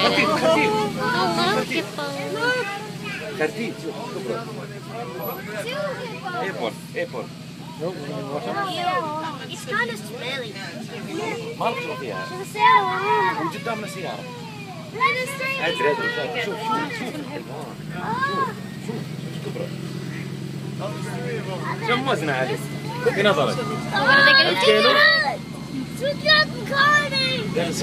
خفيف خفيف. خفيف شوف كبرى. ايبون ايبون. It's kind of smelly. ما رحت فيها. من قدامنا سيارة. ادري ادري شوف شوف شوف الحيوان. شوف كبرى. كم وزنه هذه؟ في نظرك؟ الكيلو؟ It's